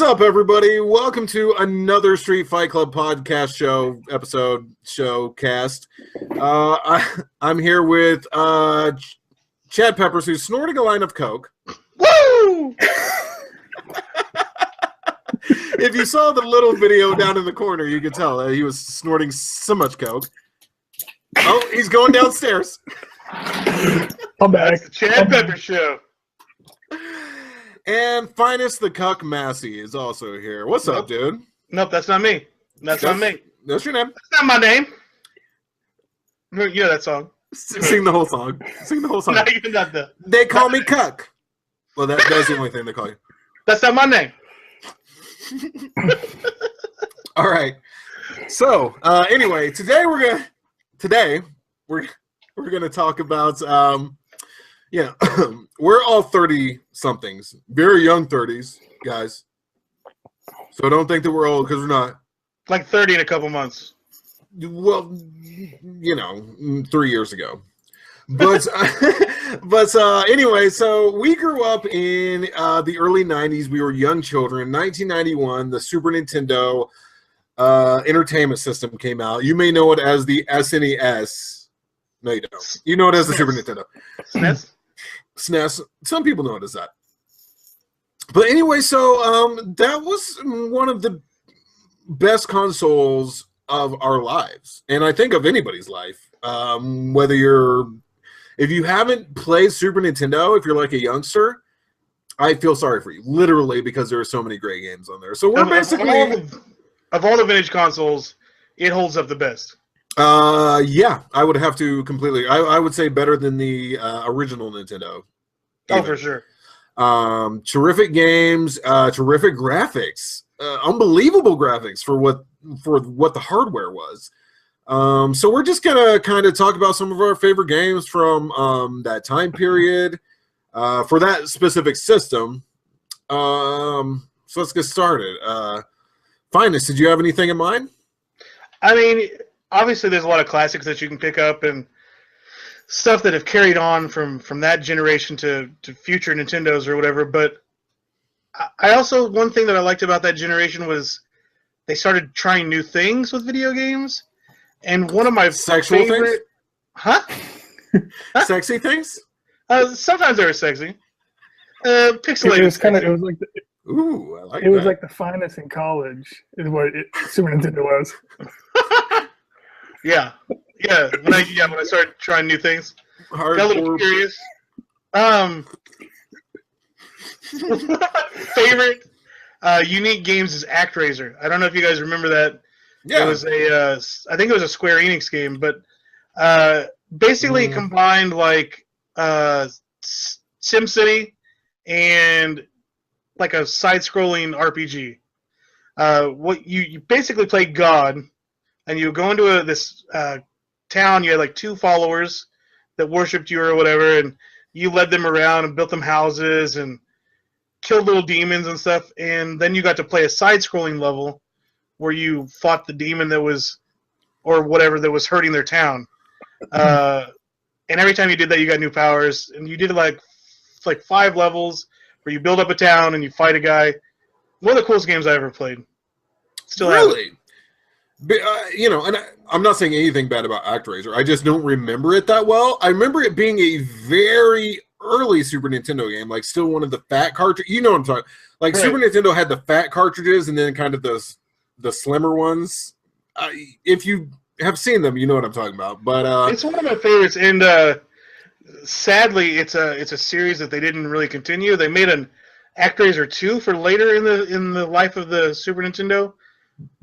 What's up, everybody? Welcome to another Street Fight Club podcast showcast. I'm here with Chad Peppers, who's snorting a line of coke. Woo! If you saw the little video down in the corner, you could tell that he was snorting so much coke. Oh, he's going downstairs. I'm back. That's the Chad Pepper Show. And Finest the Cuck Massey is also here. What's up, dude? Nope, that's not me. That's not me. That's your name. That's not my name. You know that song. Sing the whole song. Sing the whole song. No, you're not the... They call me Cuck. Well, that's the only thing they call you. That's not my name. All right. So, anyway, today we're gonna talk about yeah, we're all 30-somethings, very young 30s, guys. So don't think that we're old, because we're not. Like 30 in a couple months. Well, you know, 3 years ago. But anyway, so we grew up in the early 90s. We were young children. 1991, the Super Nintendo entertainment system came out. You may know it as the SNES. No, you don't. You know it as the Super Nintendo. SNES? SNES. Some people know it as that. But anyway, so that was one of the best consoles of our lives, and I think of anybody's life. If you haven't played Super Nintendo, if you're like a youngster, I feel sorry for you, literally, because there are so many great games on there. So we're basically of all the vintage consoles, it holds up the best. Yeah, I would have to completely. I would say better than the original Nintendo. Oh, for sure. Terrific games, terrific graphics, unbelievable graphics for what the hardware was. So we're just gonna kind of talk about some of our favorite games from that time period for that specific system. So let's get started. Finest, did you have anything in mind? I mean, obviously, there's a lot of classics that you can pick up and stuff that have carried on from that generation to future Nintendos or whatever. But I also, one thing that I liked about that generation was they started trying new things with video games. And one of my sexual favorite... things? Huh? Sexy things? Sometimes they were sexy. Pixelated. It was kind of. It was like. Ooh, I like it was like the finest in college, is what Super Nintendo was. Yeah. When I started trying new things, got a little curious. Favorite unique games is ActRaiser. I don't know if you guys remember that. Yeah. It was I think it was a Square Enix game, but basically combined like SimCity and like a side-scrolling RPG. What you basically play God, and you go into this town. You had like 2 followers that worshipped you or whatever, and you led them around and built them houses and killed little demons and stuff. And then you got to play a side-scrolling level where you fought the demon that was, or whatever, that was hurting their town. And every time you did that, you got new powers. And you did like 5 levels where you build up a town and you fight a guy. One of the coolest games I ever played. Still really? You know, and I'm not saying anything bad about ActRaiser. I just don't remember it that well. I remember it being a very early Super Nintendo game, like still one of the fat cartridges. You know what I'm talking. Like right. Super Nintendo had the fat cartridges, and then kind of the slimmer ones. If you have seen them, you know what I'm talking about. But it's one of my favorites, and sadly, it's a series that they didn't really continue. They made an ActRaiser 2 for later in the life of the Super Nintendo,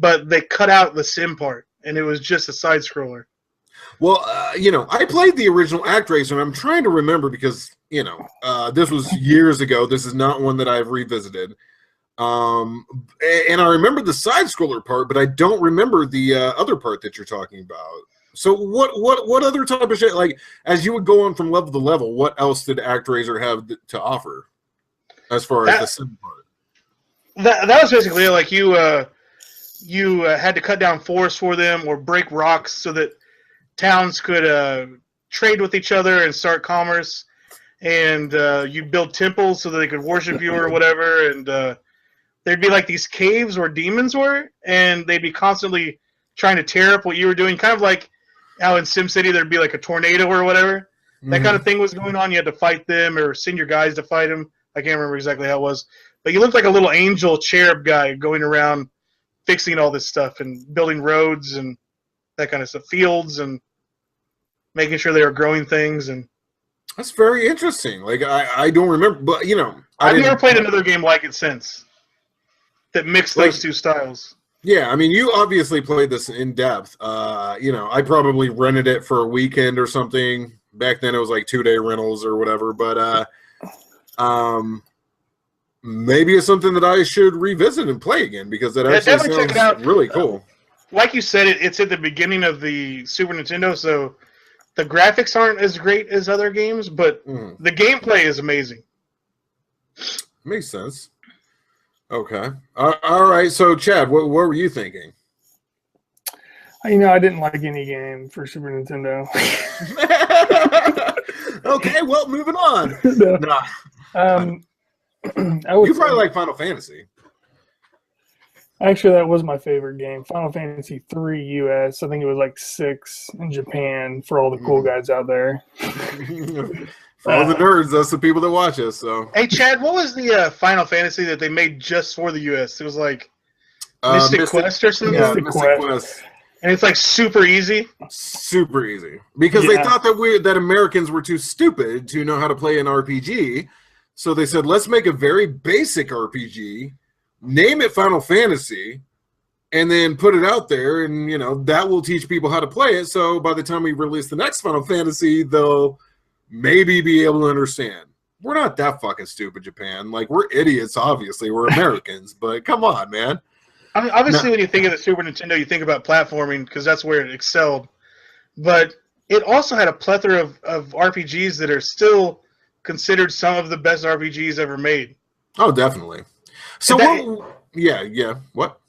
but they cut out the sim part, and it was just a side scroller. Well, you know, I played the original ActRaiser, and I'm trying to remember because you know this was years ago. This is not one that I've revisited. And I remember the side scroller part, but I don't remember the other part that you're talking about. So what other type of shit, like as you would go on from level to level, what else did ActRaiser have to offer as far as the sim part? That was basically it. Like you had to cut down forests for them or break rocks so that towns could trade with each other and start commerce. And you build temples so that they could worship you or whatever. And there'd be like these caves where demons were, and they'd be constantly trying to tear up what you were doing, kind of like how in SimCity there'd be like a tornado or whatever. That kind of thing was going on. You had to fight them or send your guys to fight them. I can't remember exactly how it was. But you looked like a little angel cherub guy going around fixing all this stuff and building roads and that kind of stuff, fields, and making sure they were growing things. And that's very interesting. Like, I don't remember, but, you know. I've never played another game like it since that mixed those two styles. Yeah, I mean, you obviously played this in depth. You know, I probably rented it for a weekend or something. Back then it was like 2-day rentals or whatever. But maybe it's something that I should revisit and play again, because that actually sounds really cool. Like you said, it's at the beginning of the Super Nintendo, so the graphics aren't as great as other games, but the gameplay is amazing. Makes sense. Okay. All right. So, Chad, what were you thinking? You know, I didn't like any game for Super Nintendo. Okay, well, moving on. No. Nah. You probably like Final Fantasy. Actually, that was my favorite game. Final Fantasy 3 US. I think it was like 6 in Japan for all the cool guys out there. For all the nerds, that's the people that watch us. So, hey, Chad, what was the Final Fantasy that they made just for the US? It was like Mystic Quest or something? Yeah, Mystic Quest. And it's like super easy? Super easy. Because they thought that Americans were too stupid to know how to play an RPG. So they said, let's make a very basic RPG, name it Final Fantasy, and then put it out there, and, you know, that will teach people how to play it. So by the time we release the next Final Fantasy, they'll maybe be able to understand. We're not that fucking stupid, Japan. Like, we're idiots, obviously. We're Americans, but come on, man. I mean, obviously, when you think of the Super Nintendo, you think about platforming because that's where it excelled. But it also had a plethora of RPGs that are still considered some of the best RPGs ever made. Oh, definitely. So, what?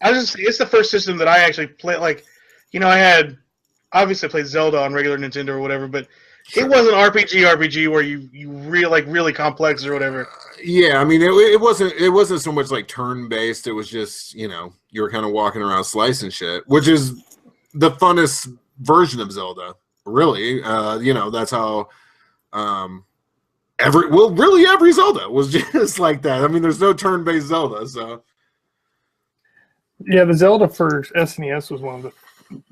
I was just saying, it's the first system that I actually played. Like, you know, I played Zelda on regular Nintendo or whatever, but it wasn't RPG where you really complex or whatever. Yeah, I mean, it wasn't so much like turn-based. It was just, you know, you were kind of walking around slicing shit, which is the funnest version of Zelda, really. You know, that's how every Zelda was just like that. I mean, there's no turn-based Zelda, so. Yeah, the Zelda for SNES was one of the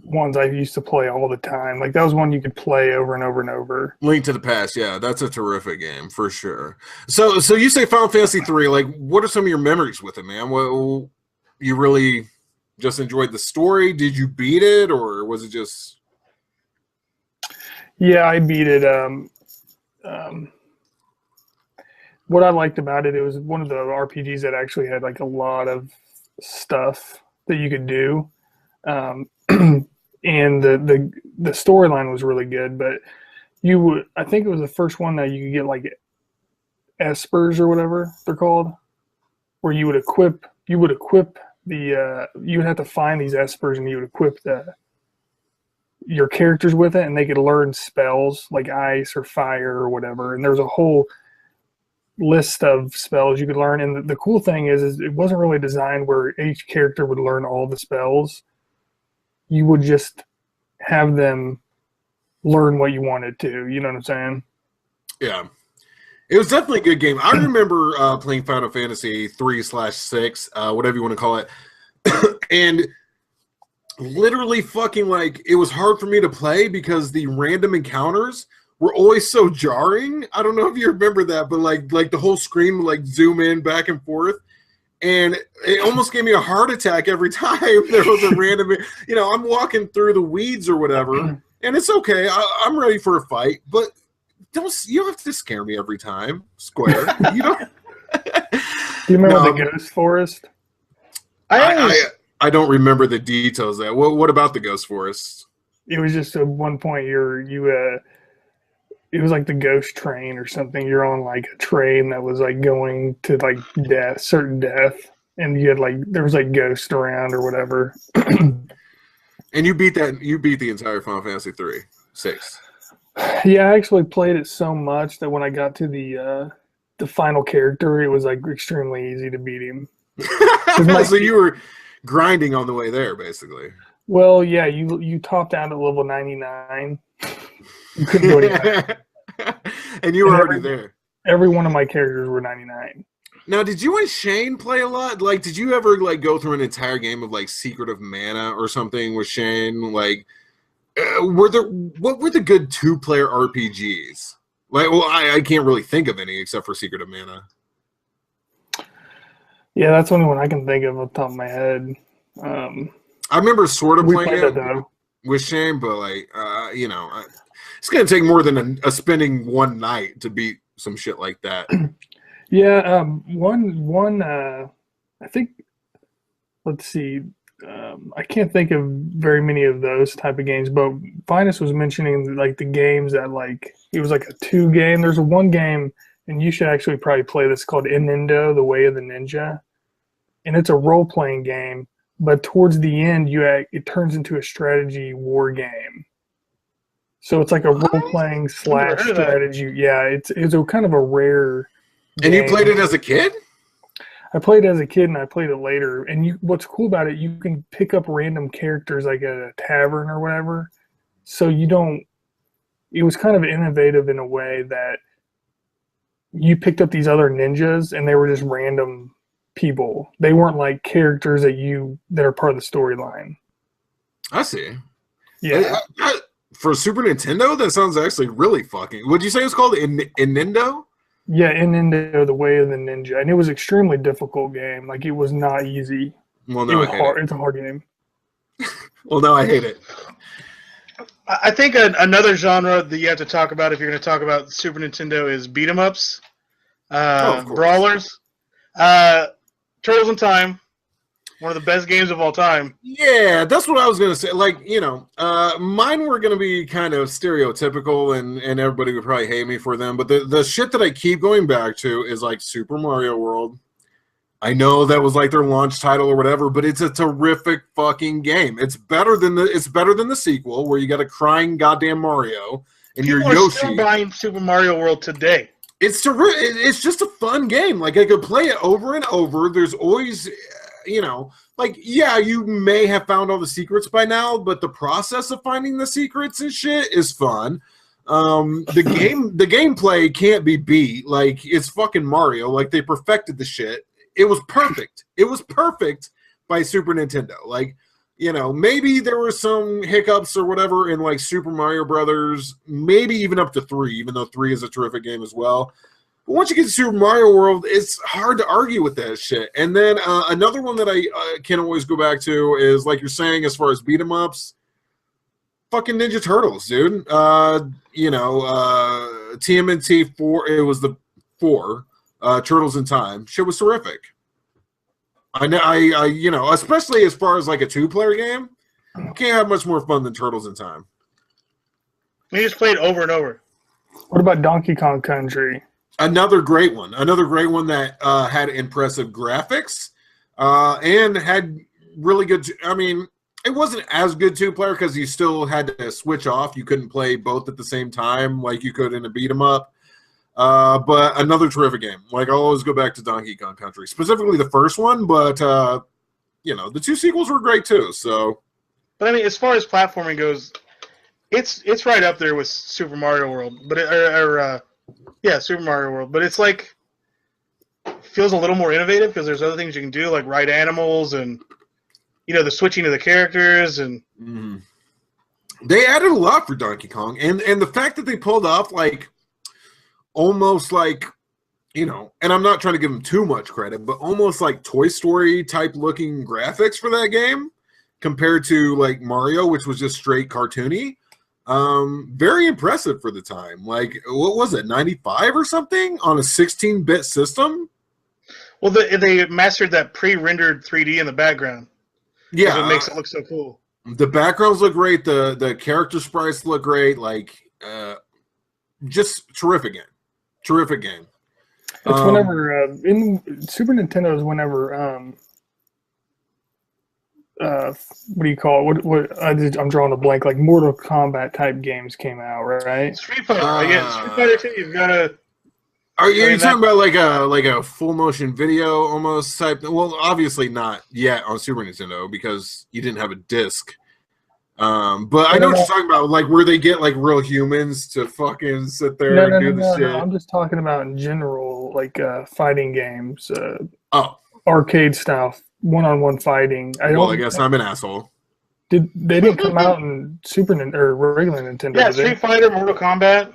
ones I used to play all the time. Like, that was one you could play over and over and over. Link to the Past, yeah, that's a terrific game for sure. So you say Final Fantasy 3, like, what are some of your memories with it, man? Well, you really just enjoyed the story? Did you beat it, or was it just? Yeah, I beat it. What I liked about it, it was one of the RPGs that actually had like a lot of stuff that you could do. And the storyline was really good, but I think it was the first one that you could get like espers or whatever they're called, where you would have to find these espers and you would equip your characters with it, and they could learn spells like ice or fire or whatever. And there was a whole list of spells you could learn. And the cool thing is it wasn't really designed where each character would learn all the spells. You would just have them learn what you wanted to. You know what I'm saying? Yeah. It was definitely a good game. I remember playing Final Fantasy 3/6, whatever you want to call it. And literally fucking, like, it was hard for me to play because the random encounters were always so jarring. I don't know if you remember that, but like the whole screen would like zoom in back and forth. And it almost gave me a heart attack every time there was a random, you know, I'm walking through the weeds or whatever, and it's okay. I'm ready for a fight, but you don't have to scare me every time, Square. You don't. Do you remember the Ghost Forest? I don't remember the details of that. What about the Ghost Forest? It was just at one point it was like the ghost train or something. You're on like a train that was like going to like certain death, and you had like there was like ghosts around or whatever. And you beat the entire Final Fantasy 3/6. Yeah, I actually played it so much that when I got to the final character, it was like extremely easy to beat him. So you were grinding on the way there, basically. Well, yeah, you topped out at level 99. You couldn't go any higher. And you were already there. Every one of my characters were 99. Now, did you and Shane play a lot? Like, did you ever like go through an entire game of like Secret of Mana or something with Shane? Like, what were the good 2-player RPGs? Like, well, I can't really think of any except for Secret of Mana. Yeah, that's the only one I can think of off the top of my head. I remember sort of playing it though. with Shane, but like, you know, it's gonna take more than a spending one night to beat some shit like that. Yeah, one. I think. Let's see. I can't think of very many of those type of games, but Finest was mentioning like the games that like it was like a 2 game. There's one game, and you should actually probably play this called Inendo, The Way of the Ninja, and it's a role playing game. But towards the end, it turns into a strategy war game. So it's like a role playing / strategy. Yeah, it's a kind of a rare. And you played it as a kid? I played it as a kid, and I played it later. And what's cool about it, you can pick up random characters like at a tavern or whatever. So you don't. It was kind of innovative in a way that you picked up these other ninjas, and they were just random people. They weren't like characters that are part of the storyline. I see. Yeah. For Super Nintendo, that sounds actually really fucking. What'd you say it was called? Inendo? Yeah, Inendo, The Way of the Ninja, and it was an extremely difficult game. Like it was not easy. Well, no, I hate it. It's a hard game. Well, no, I hate it. I think another genre that you have to talk about if you're going to talk about Super Nintendo is beat 'em ups, brawlers, Turtles in Time. One of the best games of all time. Yeah, that's what I was going to say. Like, you know, mine were going to be kind of stereotypical, and everybody would probably hate me for them. But the shit that I keep going back to is like Super Mario World. I know that was like their launch title or whatever, but it's a terrific fucking game. It's better than the sequel where you got a crying goddamn Mario and People you're Yoshi. Still buying Super Mario World today. It's just a fun game. Like I could play it over and over. There's always. You know, like, yeah, you may have found all the secrets by now, but the process of finding the secrets and shit is fun. The gameplay can't be beat. Like, it's fucking Mario. Like, they perfected the shit. It was perfect. It was perfect by Super Nintendo. Like, you know, maybe there were some hiccups or whatever in, like, Super Mario Brothers, maybe even up to 3, even though 3 is a terrific game as well. But once you get to Super Mario World, it's hard to argue with that shit. And then another one that I can always go back to is, like you're saying, as far as beat 'em ups, fucking Ninja Turtles, dude. You know, TMNT 4, it was the 4, Turtles in Time. Shit was terrific. I you know, especially as far as like a 2-player game, you can't have much more fun than Turtles in Time. We just played over and over. What about Donkey Kong Country? Another great one that had impressive graphics and had really good. I mean, it wasn't as good 2-player because you still had to switch off. You couldn't play both at the same time like you could in a beat 'em up. But another terrific game. Like I'll always go back to Donkey Kong Country, specifically the first one. But you know, the 2 sequels were great too. So, but I mean, as far as platforming goes, it's right up there with Super Mario World, but yeah, Super Mario World, but it's like feels a little more innovative because there's other things you can do, like ride animals and you know the switching of the characters and. Mm-hmm. They added a lot for Donkey Kong, and the fact that they pulled off like almost like, you know, and I'm not trying to give them too much credit, but almost like Toy Story type looking graphics for that game compared to like Mario, which was just straight cartoony. Very impressive for the time. Like, what was it, 95 or something on a 16-bit system? Well, they mastered that pre-rendered 3D in the background. Yeah, it makes it look so cool. The backgrounds look great. The character sprites look great. Like, just terrific game. Terrific game. It's whenever in Super Nintendo is whenever what do you call it? I'm drawing a blank. Like Mortal Kombat type games came out, right? Street Fighter. Yeah, Street Fighter 2. You've got to. Are you, I mean, talking about like a full motion video almost type? Well, obviously not yet on Super Nintendo because you didn't have a disc. But I know what you're talking about, like where they get like real humans to fucking sit there and do the shit. No. I'm just talking about in general, like fighting games, Oh, arcade style, one-on-one fighting. I guess I'm an asshole. They didn't come out in Super Nintendo or regular Nintendo? Yeah, did they? Street Fighter, Mortal Kombat.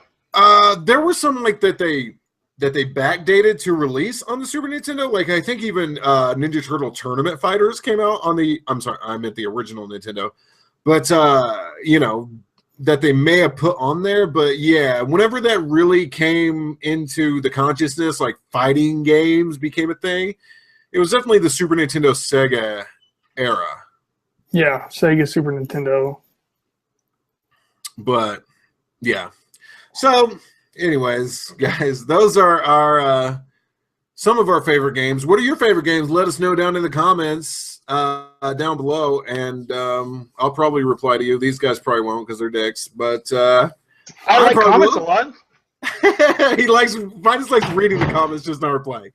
There was some like that they backdated to release on the Super Nintendo. Like I think even Ninja Turtle Tournament Fighters came out on the. I'm sorry, I meant the original Nintendo, but you know that they may have put on there. But yeah, whenever that really came into the consciousness, like fighting games became a thing. It was definitely the Super Nintendo Sega era. Yeah, Sega, Super Nintendo. But yeah. So, anyways, guys, those are our some of our favorite games. What are your favorite games? Let us know down in the comments down below, and I'll probably reply to you. These guys probably won't because they're dicks. But I like comments a lot. Finus likes reading the comments, just not replying.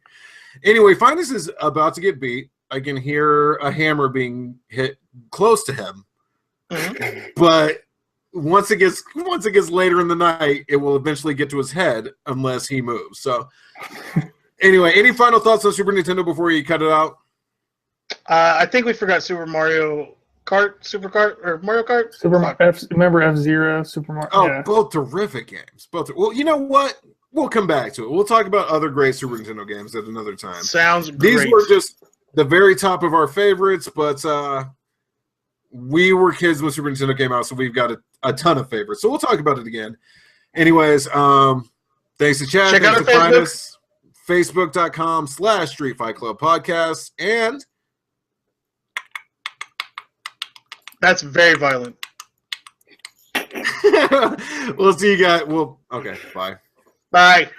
Anyway, Finus is about to get beat. I can hear a hammer being hit close to him. Mm-hmm. But once it gets later in the night, it will eventually get to his head unless he moves. So anyway, any final thoughts on Super Nintendo before you cut it out? I think we forgot Super Mario Kart, or Mario Kart. Remember F-Zero, Super Mario? Oh, yeah. Both terrific games. Well, you know what? We'll come back to it. We'll talk about other great Super Nintendo games at another time. Sounds great. These were just the very top of our favorites, but we were kids when Super Nintendo came out, so we've got a ton of favorites. So we'll talk about it again. Anyways, thanks to Chad. Check out our Facebook. Facebook.com/Street Fight Club Podcast. And that's very violent. We'll see you guys. Okay, bye. Bye.